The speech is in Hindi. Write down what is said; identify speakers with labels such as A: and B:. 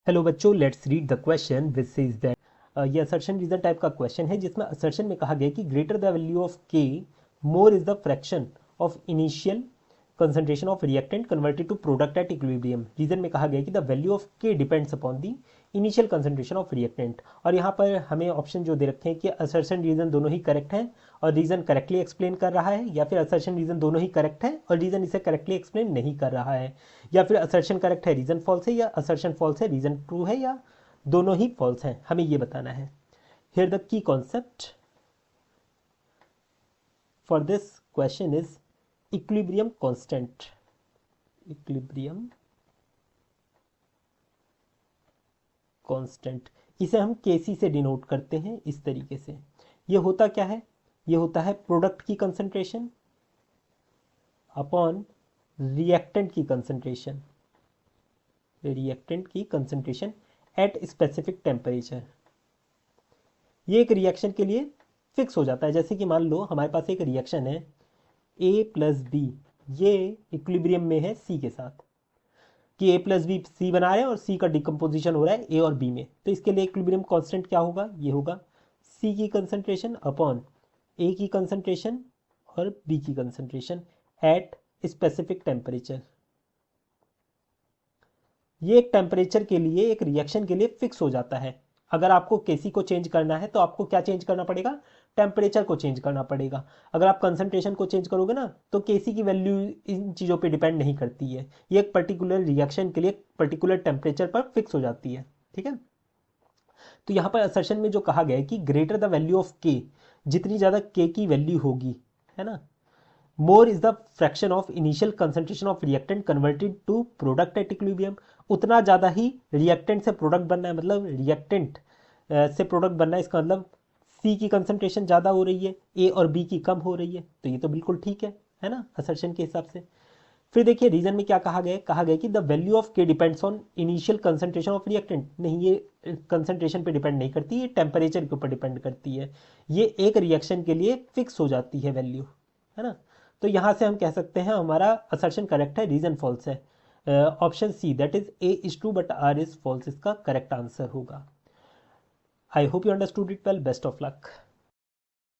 A: हेलो बच्चों, let's read the question which is that ये असर्शन रीजन टाइप का क्वेश्चन है जिसमें असर्शन में कहा गया कि greater the value of K more is the fraction of initial concentration of reactant converted to product at equilibrium. Reason में कहा गया कि the value of K depends upon the initial concentration of reactant. और यहाँ पर हमें ऑप्शन जो दे रखे हैं कि असर्शन रीजन दोनों ही करेक्ट है और रीजन करेक्टली एक्सप्लेन कर रहा है, या फिर असर्शन रीजन दोनों ही करेक्ट है और रीजन इसे करेक्टली एक्सप्लेन नहीं कर रहा है, या फिर असर्शन करेक्ट है रीजन फॉल्स है, या असर्शन फॉल्स है रीजन ट्रू है, या दोनों ही फॉल्स हैं। हमें ये बताना है। Here the key concept for this question is equilibrium constant. Equilibrium constant, इसे हम केसी से डिनोट करते हैं इस तरीके से। ये होता क्या है? ये होता है प्रोडक्ट की कंसंट्रेशन अपॉन रिएक्टेंट की कंसंट्रेशन, रिएक्टेंट की कंसंट्रेशन एट स्पेसिफिक टेम्परेचर। ये एक रिएक्शन के लिए फिक्स हो जाता है। जैसे कि मान लो हमारे पास एक रिएक्शन है A प्लस बी, ये इक्विलिब्रियम में है C के साथ, कि A प्लस बी C बना रहे हैं और C का डिकम्पोजिशन हो रहा है A और B में। तो इसके लिए इक्विलिब्रियम कांस्टेंट क्या होगा? ये होगा C की कंसंट्रेशन अपॉन A की कंसंट्रेशन और B की कंसंट्रेशन एट स्पेसिफिक टेम्परेचर। ये एक टेम्परेचर के लिए, एक रिएक्शन के लिए फिक्स हो जाता है। अगर आपको केसी को चेंज करना है तो आपको क्या चेंज करना पड़ेगा? टेम्परेचर को चेंज करना पड़ेगा। अगर आप कंसंट्रेशन को चेंज करोगे ना तो केसी की वैल्यू इन चीज़ों पे डिपेंड नहीं करती है। ये एक पर्टिकुलर रिएक्शन के लिए पर्टिकुलर टेम्परेचर पर फिक्स हो जाती है। ठीक है, तो यहाँ पर असर्शन में जो कहा गया है कि ग्रेटर द वैल्यू ऑफ के, जितनी ज़्यादा के की वैल्यू होगी, है ना, more is the fraction of initial concentration of reactant converted to product at equilibrium. उतना ज़्यादा ही रिएक्टेंट से प्रोडक्ट बनना है, मतलब रिएक्टेंट से प्रोडक्ट बनना है। इसका मतलब सी की कंसंट्रेशन ज़्यादा हो रही है, ए और बी की कम हो रही है। तो ये तो बिल्कुल ठीक है ना, असर्शन के हिसाब से। फिर देखिए रीजन में क्या कहा गया है? कहा गया कि the value of K depends on initial concentration of reactant. नहीं, ये कंसंट्रेशन पे डिपेंड नहीं करती, ये टेम्परेचर के ऊपर डिपेंड करती है। ये एक रिएक्शन के लिए फिक्स हो जाती है वैल्यू, है ना। तो यहाँ से हम कह सकते हैं हमारा असर्शन करेक्ट है, रीजन फॉल्स है। Option C that is A is true but R is false इसका करेक्ट आंसर होगा। I hope you understood it well. Best of luck.